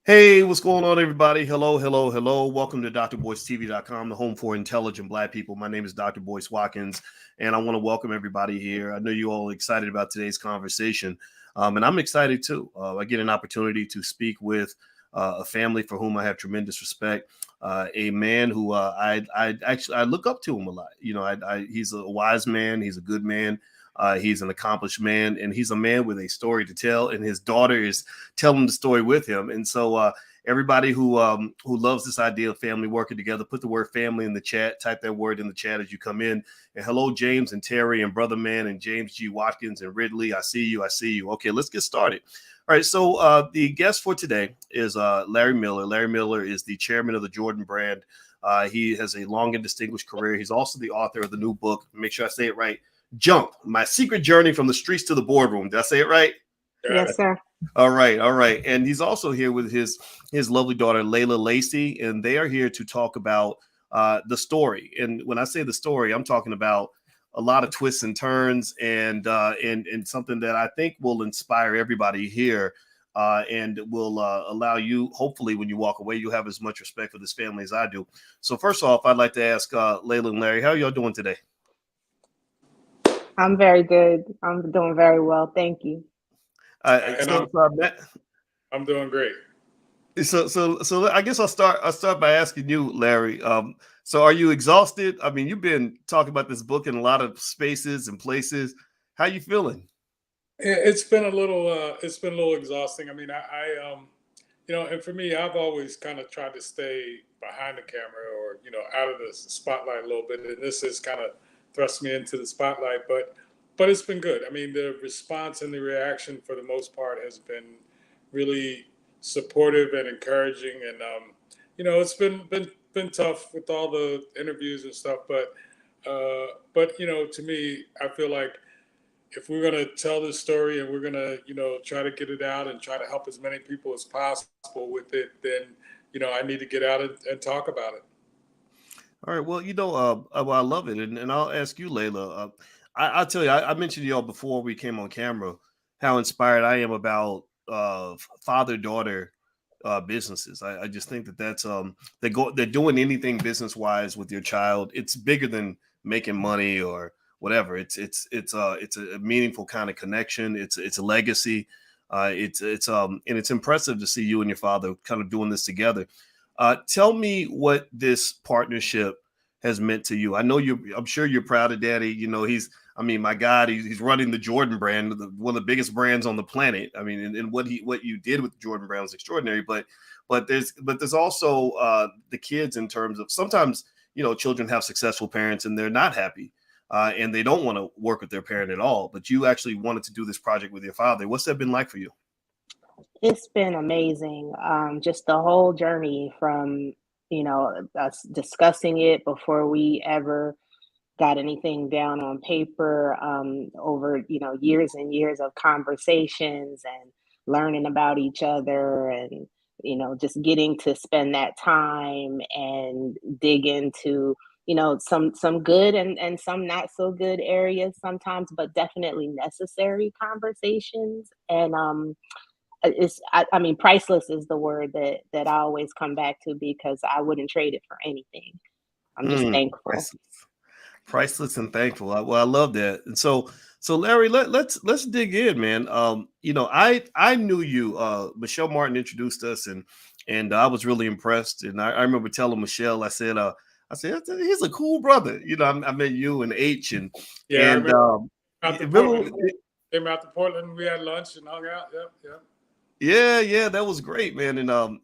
Hey, what's going on, everybody? Hello, hello, hello. Welcome to drboycetv.com, the home for intelligent Black people. My name is Dr. Boyce Watkins, and I want to welcome everybody here. I know you're all excited about today's conversation, and I'm excited too. I get an opportunity to speak with a family for whom I have tremendous respect. A man who I look up to him a lot. You know, he's a wise man. He's a good man. He's an accomplished man, and he's a man with a story to tell, and his daughter is telling the story with him. And so everybody who loves this idea of family working together, put the word family in the chat, type that word in the chat as you come in. And hello, James and Terry and Brother Man and James G. Watkins and Ridley. I see you. Okay, let's get started. All right, so the guest for today is Larry Miller. Larry Miller is the chairman of the Jordan Brand. He has a long and distinguished career. He's also the author of the new book. Make sure I say it right. Jump, My Secret Journey from the Streets to the Boardroom. Did I say it right? Yes, sir. All right. And he's also here with his lovely daughter, Layla Lacey, and they are here to talk about the story. And when I say the story, I'm talking about a lot of twists and turns and something that I think will inspire everybody here and will allow you, hopefully, when you walk away, you'll have as much respect for this family as I do. So first off, I'd like to ask Layla and Larry, how are y'all doing today? I'm very good. I'm doing very well. Thank you. I'm doing great. So I guess I'll start by asking you, Larry. So are you exhausted? I mean, you've been talking about this book in a lot of spaces and places. How you feeling? It's been a little exhausting. I mean, and for me, I've always kind of tried to stay behind the camera or, out of the spotlight a little bit. And this has kind of thrust me into the spotlight, but it's been good. I mean, the response and the reaction for the most part has been really supportive and encouraging. And, it's been tough with all the interviews and stuff, but to me, I feel like if we're going to tell this story and we're going to, try to get it out and try to help as many people as possible with it, then, I need to get out and talk about it. All right. Well, I love it. And I'll ask you, Layla. I'll tell you, I mentioned to y'all before we came on camera how inspired I am about father-daughter businesses. I just think that's they're doing anything business-wise with your child. It's bigger than making money or whatever. It's a meaningful kind of connection. It's a legacy. And it's impressive to see you and your father kind of doing this together. Tell me what this partnership has meant to you. I'm sure you're proud of Daddy. My God, he's running the Jordan brand, one of the biggest brands on the planet. I mean, and what you did with Jordan Brand was extraordinary. But there's also the kids in terms of sometimes children have successful parents and they're not happy and they don't want to work with their parent at all. But you actually wanted to do this project with your father. What's that been like for you? It's been amazing. Just the whole journey from, us discussing it before we ever got anything down on paper, over, years and years of conversations and learning about each other and, just getting to spend that time and dig into, some good and some not so good areas sometimes, but definitely necessary conversations. And priceless is the word that I always come back to because I wouldn't trade it for anything. I'm just thankful. Priceless and thankful. I love that. And so Larry, let's dig in, man. I knew you. Michelle Martin introduced us, and I was really impressed. And I remember telling Michelle, I said he's a cool brother. I met you and H and yeah. And came out to Portland. We had lunch and hung out. Yep. Yeah, that was great, man. And I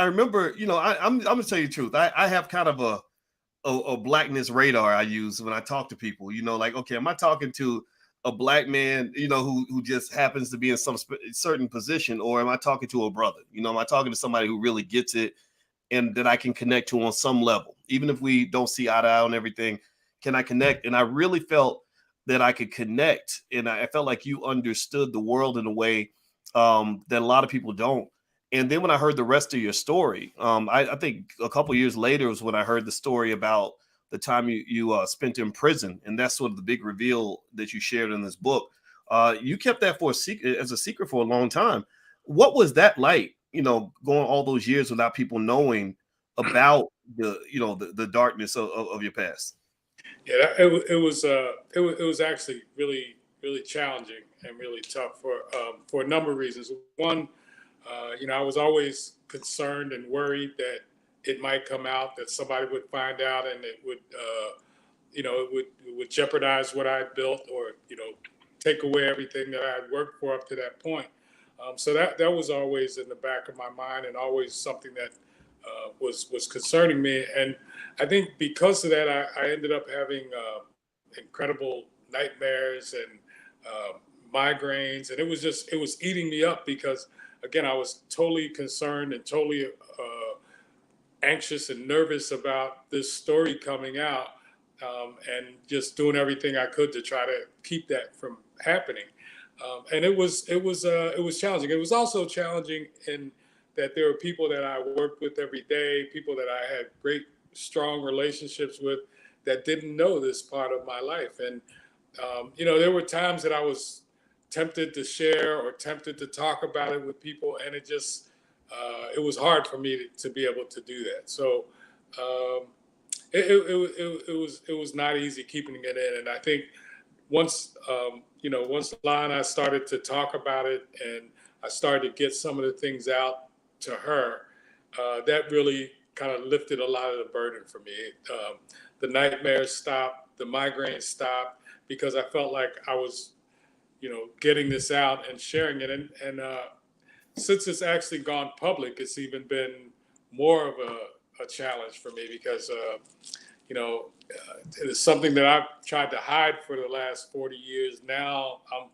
remember, I'm gonna tell you the truth. I have kind of a blackness radar I use when I talk to people. Like, okay, am I talking to a Black man, who just happens to be in some certain position, or am I talking to a brother? Am I talking to somebody who really gets it and that I can connect to on some level, even if we don't see eye to eye on everything? Can I connect? And I really felt that I could connect. And I felt like you understood the world in a way that a lot of people don't. And then when I heard the rest of your story, I think a couple years later was when I heard the story about the time you spent in prison. And that's sort of the big reveal that you shared in this book. You kept that as a secret for a long time. what was that like, going all those years without people knowing about the darkness of your past? Yeah, it was actually really, really challenging and really tough for a number of reasons. One, I was always concerned and worried that it might come out, that somebody would find out, and it would it would jeopardize what I built, or take away everything that I had worked for up to that point. So that was always in the back of my mind, and always something that was concerning me. And I think because of that, I ended up having incredible nightmares and migraines, and it was eating me up, because again, I was totally concerned and totally anxious and nervous about this story coming out, and just doing everything I could to try to keep that from happening. And it was challenging. It was also challenging in that there were people that I worked with every day, people that I had great, strong relationships with, that didn't know this part of my life. And there were times that I was tempted to share or tempted to talk about it with people, and it was hard for me to be able to do that. So it was not easy keeping it in. And I think once once La and I started to talk about it, and I started to get some of the things out to her, that really kind of lifted a lot of the burden for me. The nightmares stopped, the migraines stopped, because I felt like I was getting this out and sharing it. And since it's actually gone public, it's even been more of a challenge for me, because it's something that I've tried to hide for the last 40 years. Now I'm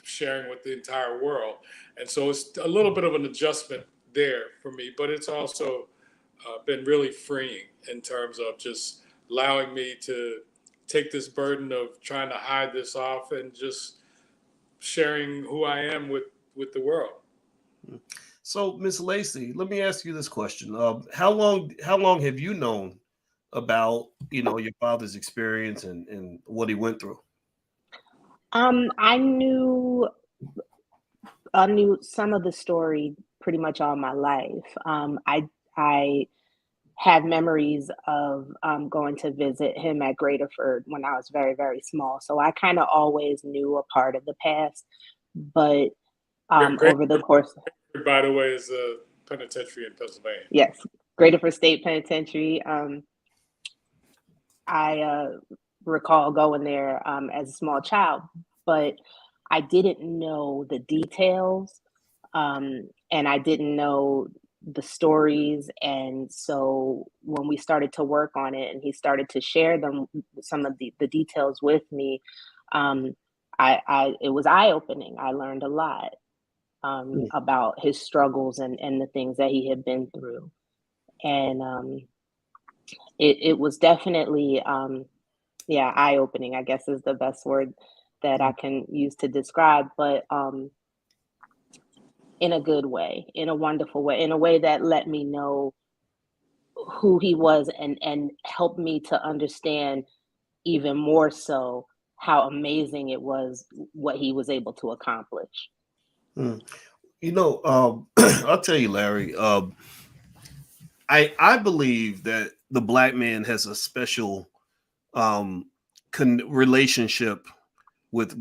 sharing with the entire world. And so it's a little bit of an adjustment there for me, but it's also been really freeing in terms of just allowing me to take this burden of trying to hide this off, and just sharing who I am with the world. So, Miss Lacey, let me ask you this question. How long have you known about, your father's experience and what he went through? I knew some of the story pretty much all my life. I have memories of going to visit him at Greaterford when I was very, very small. So I kind of always knew a part of the past, but over the course, by the way, is a penitentiary in Pennsylvania. Yes, Greaterford State Penitentiary. I recall going there as a small child, but I didn't know the details, and I didn't know the stories. And so when we started to work on it, and he started to share some of the details with me, it was eye-opening. I learned a lot about his struggles and the things that he had been through. And it was definitely, eye-opening, I guess, is the best word that I can use to describe, but in a good way, in a wonderful way, in a way that let me know who he was, and helped me to understand even more so how amazing it was what he was able to accomplish. I'll tell you, Larry, I believe that the Black man has a special relationship with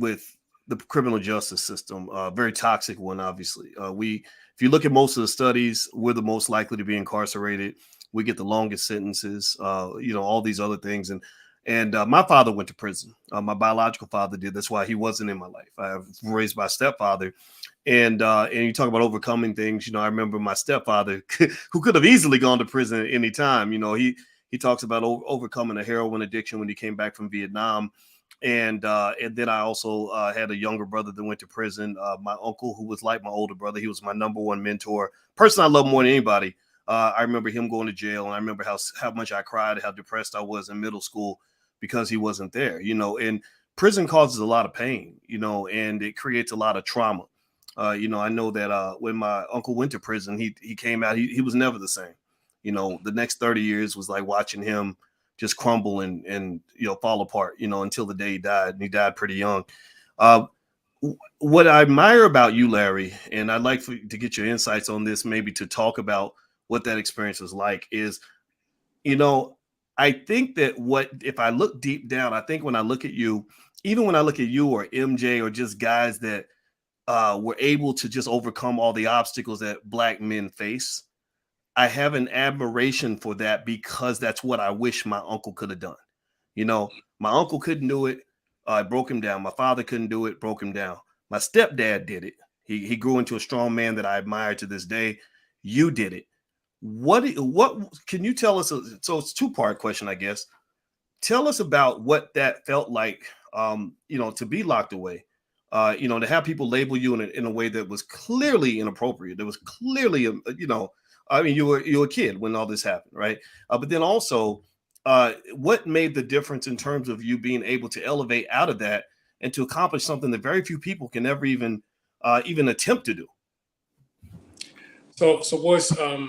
the criminal justice system, very toxic one, obviously. If you look at most of the studies, we're the most likely to be incarcerated. We get the longest sentences, all these other things. And my father went to prison. My biological father did. That's why he wasn't in my life. I was raised by a stepfather. And you talk about overcoming things. I remember my stepfather, who could have easily gone to prison at any time. He talks about overcoming a heroin addiction when he came back from Vietnam. And then I also had a younger brother that went to prison. My uncle, who was like my older brother, he was my number one mentor, person I love more than anybody. I remember him going to jail, and I remember how much I cried, how depressed I was in middle school because he wasn't there. And prison causes a lot of pain, and it creates a lot of trauma. I know that when my uncle went to prison, he came out, he was never the same. The next 30 years was like watching him just crumble and fall apart, until the day he died, and he died pretty young. What I admire about you, Larry, and I'd like to get your insights on this, maybe to talk about what that experience was like, is, you know, I think that if I look deep down, I think when I look at you, even when I look at you or MJ or just guys that were able to just overcome all the obstacles that Black men face, I have an admiration for that, because that's what I wish my uncle could have done. You know, my uncle couldn't do it. It broke him down. My father couldn't do it, broke him down. My stepdad did it. He grew into a strong man that I admire to this day. You did it. What can you tell us? So it's a two-part question, I guess. Tell us about what that felt like, to be locked away, to have people label you in a way that was clearly inappropriate. That was clearly, I mean, you were a kid when all this happened, right? But then also, what made the difference in terms of you being able to elevate out of that and to accomplish something that very few people can ever even attempt to do? So boys, that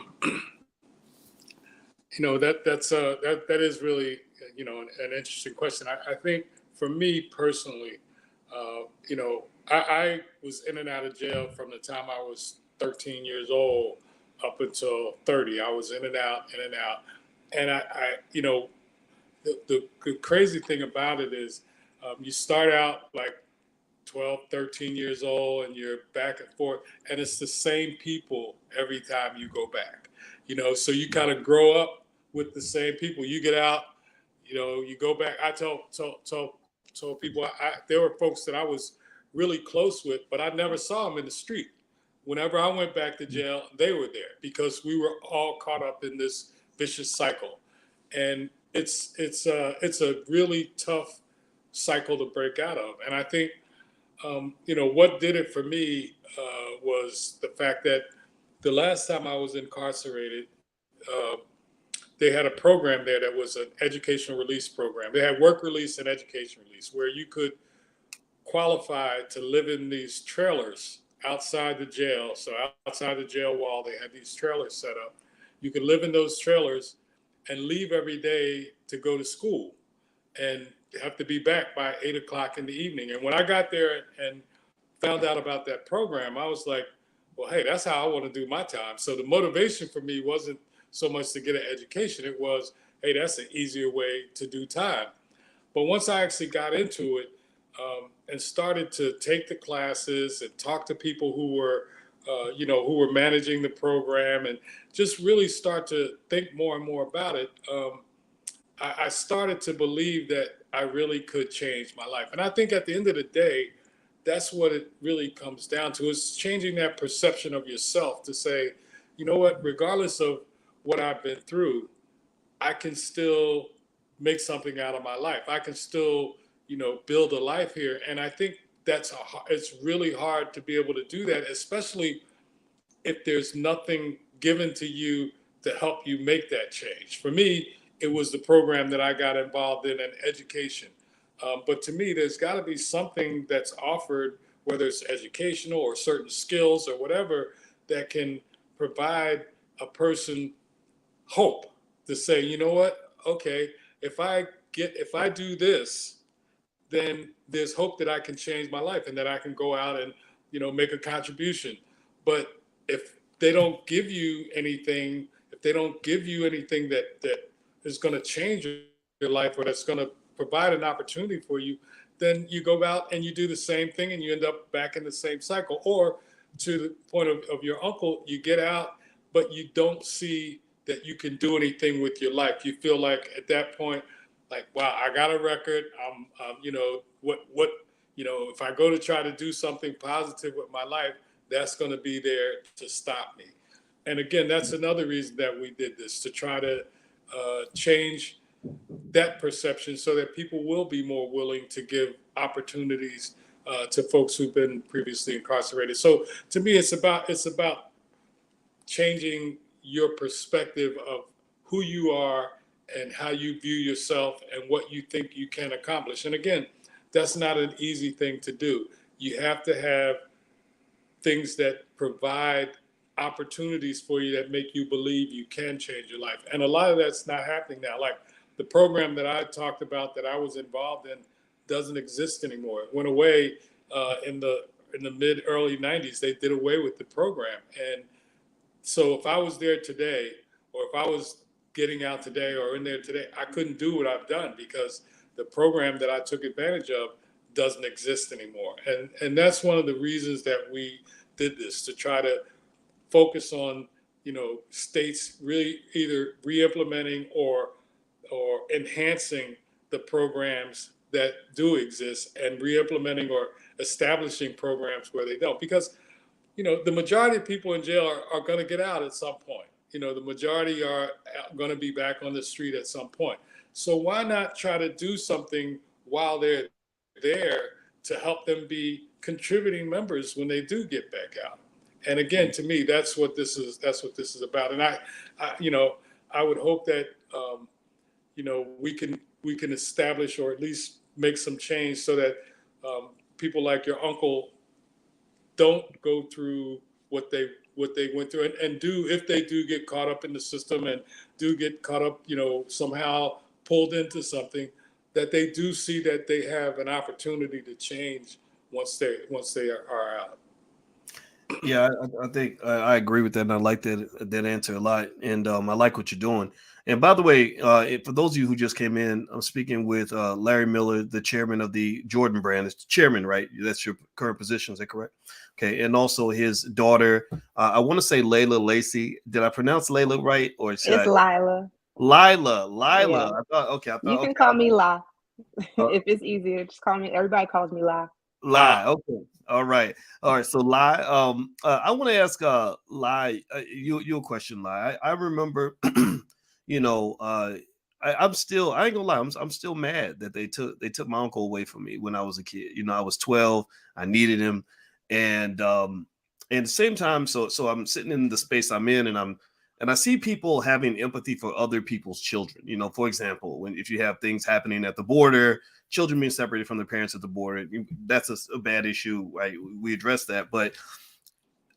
is really, an interesting question. I think for me personally, I was in and out of jail from the time I was 13 years old up until 30. I was in and out, and the crazy thing about it is, you start out like 12, 13 years old, and you're back and forth, and it's the same people every time you go back. So you kind of grow up with the same people. You get out, you go back. I told people, there were folks that I was really close with, but I never saw them in the street. Whenever I went back to jail, they were there, because we were all caught up in this vicious cycle. And it's a really tough cycle to break out of. And I think, what did it for me was the fact that the last time I was incarcerated, uh, they had a program there that was an educational release program. They had work release and education release, where you could qualify to live in these trailers outside the jail. So outside the jail wall, they had these trailers set up. You could live in those trailers and leave every day to go to school, and have to be back by 8 o'clock in the evening. And when I got there and found out about that program, I was like, well, hey, that's how I want to do my time. So the motivation for me wasn't so much to get an education. It was, hey, that's an easier way to do time. But once I actually got into it, and started to take the classes and talk to people who were managing the program, and just really start to think more and more about it, I started to believe that I really could change my life. And I think at the end of the day, that's what it really comes down to, is changing that perception of yourself to say, you know what, regardless of what I've been through, I can still make something out of my life. I can still, build a life here. And I think it's really hard to be able to do that, especially if there's nothing given to you to help you make that change. For me, it was the program that I got involved in education. But to me, there's got to be something that's offered, whether it's educational or certain skills or whatever, that can provide a person hope to say, you know what, okay, if I do this, then there's hope that I can change my life and that I can go out and, make a contribution. But if they don't give you anything, that is going to change your life, or that's going to provide an opportunity for you, then you go out and you do the same thing and you end up back in the same cycle. Or to the point of your uncle, you get out, but you don't see that you can do anything with your life. You feel like at that point, like, wow, I got a record. If I go to try to do something positive with my life, that's going to be there to stop me. And again, that's another reason that we did this, to try to change that perception so that people will be more willing to give opportunities to folks who've been previously incarcerated. So to me, it's about changing your perspective of who you are and how you view yourself and what you think you can accomplish. And again, that's not an easy thing to do. You have to have things that provide opportunities for you that make you believe you can change your life. And a lot of that's not happening now. Like the program that I talked about that I was involved in doesn't exist anymore. It went away in the mid early 90s. They did away with the program. And so if I was there today, or if I was getting out today or in there today, I couldn't do what I've done because the program that I took advantage of doesn't exist anymore. And that's one of the reasons that we did this, to try to focus on, states really either re-implementing or enhancing the programs that do exist, and re-implementing or establishing programs where they don't. Because, the majority of people in jail are going to get out at some point. The majority are going to be back on the street at some point. So why not try to do something while they're there to help them be contributing members when they do get back out? And again, to me, that's what this is about. And I would hope that we can establish, or at least make some change, so that people like your uncle don't go through what they went through, and do, if they do get caught up in the system and do get caught up, somehow pulled into something, that they do see that they have an opportunity to change once they are out. Yeah, I think I agree with that, and I like that answer a lot. And I like what you're doing. And by the way, for those of you who just came in, I'm speaking with Larry Miller, the chairman of the Jordan Brand. It's the chairman, right? That's your current position, is that correct? Okay, and also his daughter. I want to say Layla Lacey. Did I pronounce Layla right, or It's Lila. Lila. Yeah. I thought You can call me La. If it's easier, just call me. Everybody calls me La. Lie. Okay. All right. So Lie. I want to ask Lie you a question, Lie. I remember, I'm still, I ain't gonna lie, I'm still mad that they took my uncle away from me when I was a kid. I was 12. I needed him, and at the same time, so I'm sitting in the space I'm in, and I see people having empathy for other people's children. For example, if you have things happening at the border, children being separated from their parents at the border, that's a bad issue, right? We address that, but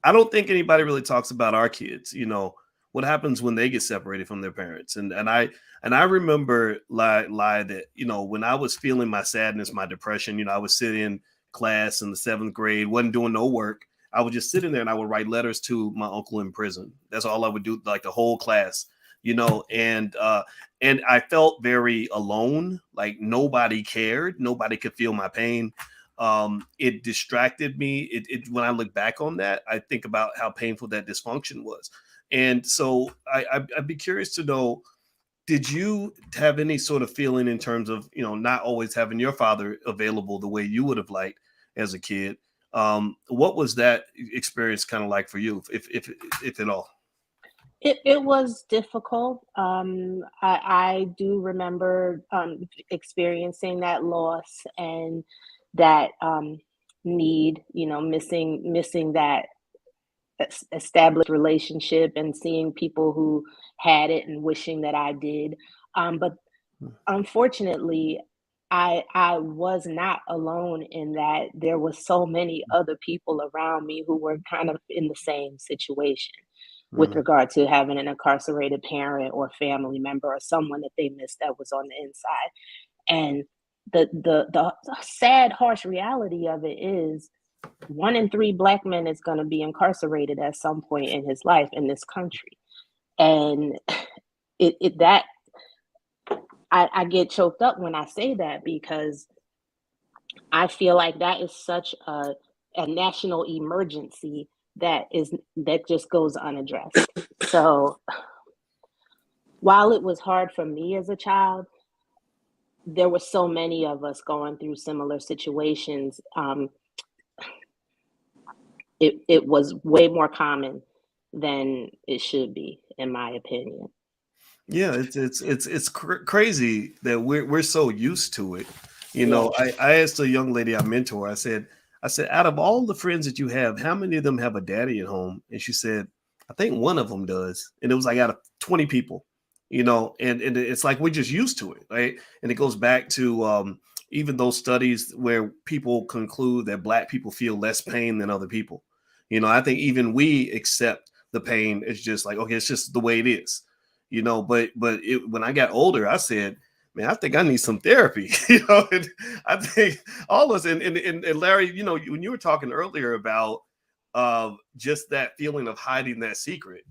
I don't think anybody really talks about our kids. What happens when they get separated from their parents. And I remember lie that, when I was feeling my sadness, my depression, I would sit in class in the 7th grade, wasn't doing no work. I would just sit in there and I would write letters to my uncle in prison. That's all I would do, like the whole class, and I felt very alone, like nobody cared. Nobody could feel my pain. It distracted me. When I look back on that, I think about how painful that dysfunction was. And so I'd be curious to know, did you have any sort of feeling in terms of, not always having your father available the way you would have liked as a kid? What was that experience kind of like for you, if at all? It was difficult. I do remember experiencing that loss and that need, missing that established relationship and seeing people who had it and wishing that I did. But unfortunately, I was not alone in that. There was so many other people around me who were kind of in the same situation with regard to having an incarcerated parent or family member or someone that they missed that was on the inside. And the sad, harsh reality of it is 1 in 3 Black men is going to be incarcerated at some point in his life in this country. And I get choked up when I say that, because I feel like that is such a national emergency that just goes unaddressed. So while it was hard for me as a child, there were so many of us going through similar situations. It was way more common than it should be, in my opinion. Yeah, it's crazy that we're so used to it. I asked a young lady I mentor, I said, out of all the friends that you have, how many of them have a daddy at home? And she said, I think one of them does. And it was like out of 20 people, and it's like we're just used to it, right? And it goes back to even those studies where people conclude that Black people feel less pain than other people. I think even we accept the pain. It's just like, okay, it's just the way it is. But when I got older, I said, man, I think I need some therapy. And I think all of us, and Larry, when you were talking earlier about just that feeling of hiding that secret,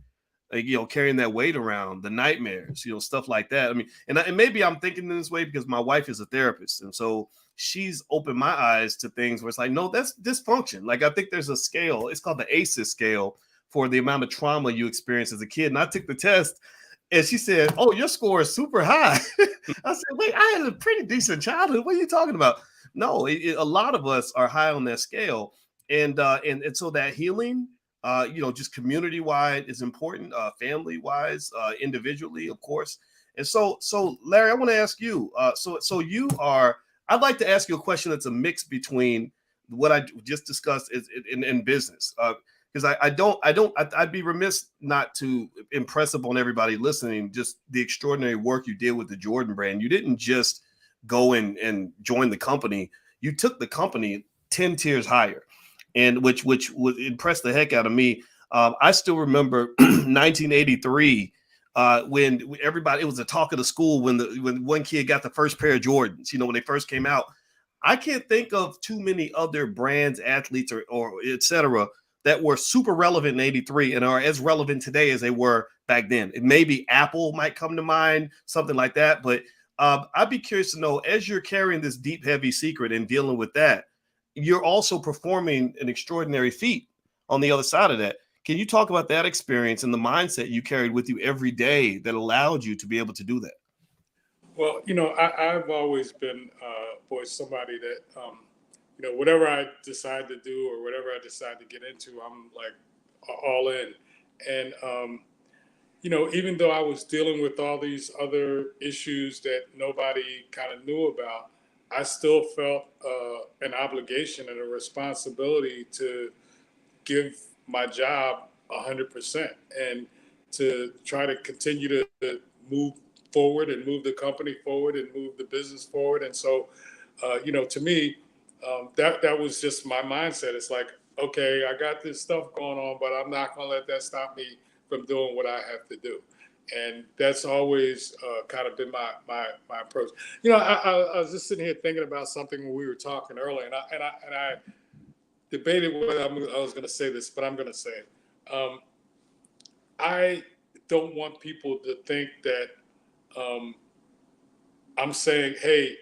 like, carrying that weight around, the nightmares, stuff like that. I mean, and maybe I'm thinking in this way because my wife is a therapist. And so she's opened my eyes to things where it's like, no, that's dysfunction. Like, I think there's a scale. It's called the ACEs scale for the amount of trauma you experience as a kid. And I took the test and she said, oh, your score is super high. I said, wait, I had a pretty decent childhood. What are you talking about? No, a lot of us are high on that scale. And so that healing, just community-wide is important, family-wise, individually, of course. And so Larry, I want to ask you, so you are, I'd like to ask you a question that's a mix between what I just discussed in business, because I'd be remiss not to impress upon everybody listening just the extraordinary work you did with the Jordan brand. You didn't just go and join the company. You took the company 10 tiers higher, and which would impress the heck out of me. I still remember 1983 when everybody, it was a talk of the school when one kid got the first pair of Jordans, when they first came out. I can't think of too many other brands, athletes, or et cetera, that were super relevant in 83 and are as relevant today as they were back then. And maybe Apple might come to mind, something like that. But I'd be curious to know, as you're carrying this deep, heavy secret and dealing with that, you're also performing an extraordinary feat on the other side of that. Can you talk about that experience and the mindset you carried with you every day that allowed you to be able to do that? Well, I've always been, somebody that, whatever I decide to do or whatever I decide to get into, I'm like all in. And, even though I was dealing with all these other issues that nobody kind of knew about, I still felt an obligation and a responsibility to give my job 100% and to try to continue to move forward and move the company forward and move the business forward. And so, to me, that was just my mindset. It's like, okay, I got this stuff going on, but I'm not going to let that stop me from doing what I have to do. And that's always kind of been my approach. I was just sitting here thinking about something when we were talking earlier, and I debated whether I was going to say this, but I'm going to say it. I don't want people to think that I'm saying, hey,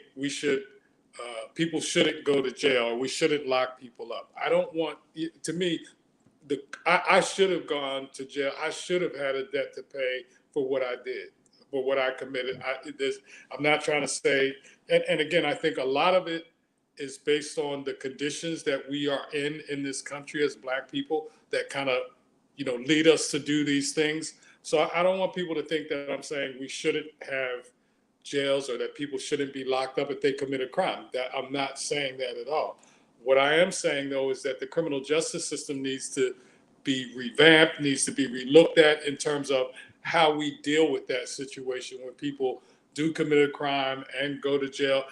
people shouldn't go to jail or we shouldn't lock people up. I don't want, to me, I should have gone to jail. I should have had a debt to pay for what I did, for what I committed. I'm not trying to say, and again, I think a lot of it is based on the conditions that we are in this country as Black people that kind of, lead us to do these things. So I don't want people to think that I'm saying we shouldn't have jails or that people shouldn't be locked up if they commit a crime. That I'm not saying that at all. What I am saying, though, is that the criminal justice system needs to be revamped, needs to be relooked at in terms of how we deal with that situation when people do commit a crime and go to jail.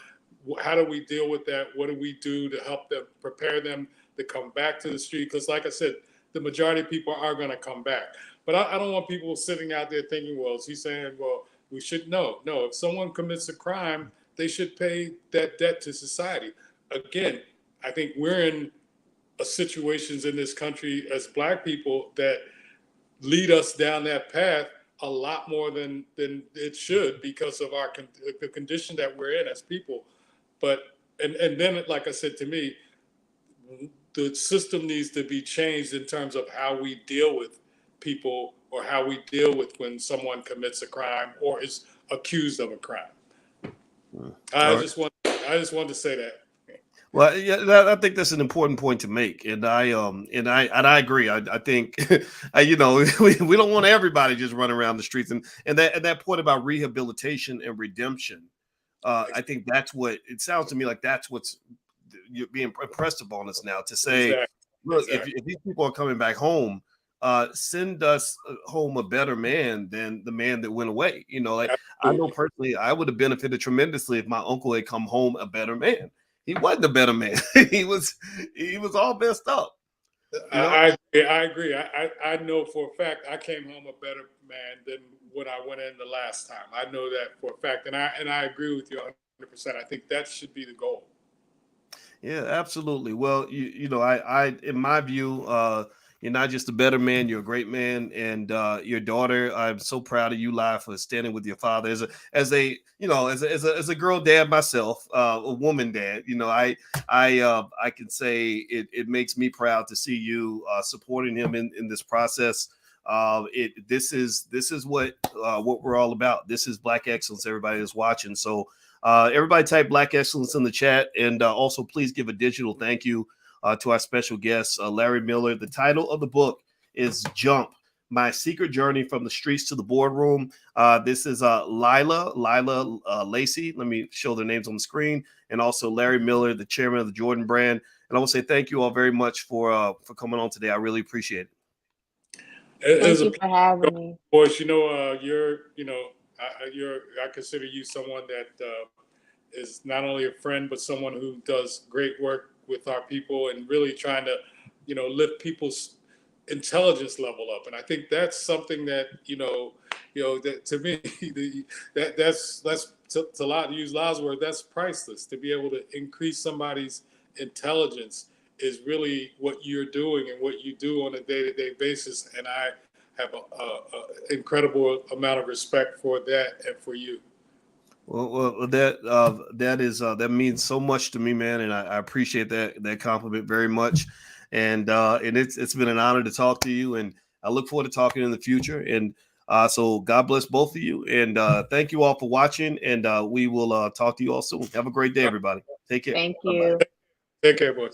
How do we deal with that? What do we do to help them, prepare them to come back to the street? Because like I said, the majority of people are going to come back. But I don't want people sitting out there thinking, well, is he saying, well, we should no. If someone commits a crime, they should pay that debt to society. Again, I think we're in situations in this country as Black people that lead us down that path a lot more than it should because of the condition that we're in as people. But and then, like I said, to me, the system needs to be changed in terms of how we deal with people or how we deal with when someone commits a crime or is accused of a crime. I just wanted to say that. Well, yeah, I think that's an important point to make, and I agree. I think, we don't want everybody just running around the streets, and that point about rehabilitation and redemption. I think that's what it sounds to me like. That's what's you're being impressed upon us now to say, Exactly. look, Exactly. if these people are coming back home, send us home a better man than the man that went away. Like Absolutely. I know personally, I would have benefited tremendously if my uncle had come home a better man. He wasn't a better man. He was all messed up. You know, I agree. I know for a fact I came home a better man than when I went in the last time. I know that for a fact, and I agree with you 100%. I think that should be the goal. yeah, absolutely. Well, I in my view, you're not just a better man, you're a great man. And your daughter, I'm so proud of you, Lai, for standing with your father as a girl dad myself, a woman dad. I can say it makes me proud to see you supporting him in this process. This is what we're all about. This is Black excellence. Everybody is watching. So everybody type Black excellence in the chat, and also please give a digital thank you to our special guest, Larry Miller. The title of the book is Jump: My Secret Journey from the Streets to the Boardroom. This is Lila Lacey. Let me show their names on the screen, and also Larry Miller, the chairman of the Jordan Brand. And I will say thank you all very much for coming on today. I really appreciate it. Thank you for having me. Boys, I consider you someone that is not only a friend, but someone who does great work with our people and really trying to, lift people's intelligence level up. And I think that's something that, that to me, that's to use La's word, that's priceless. To be able to increase somebody's intelligence is really what you're doing and what you do on a day-to-day basis. And I have an incredible amount of respect for that and for you. Well, that means so much to me, man, and I appreciate that compliment very much. And it's been an honor to talk to you, and I look forward to talking in the future. And so God bless both of you, and thank you all for watching. And we will talk to you all soon. Have a great day, everybody. Take care. Thank you. Take care, boys.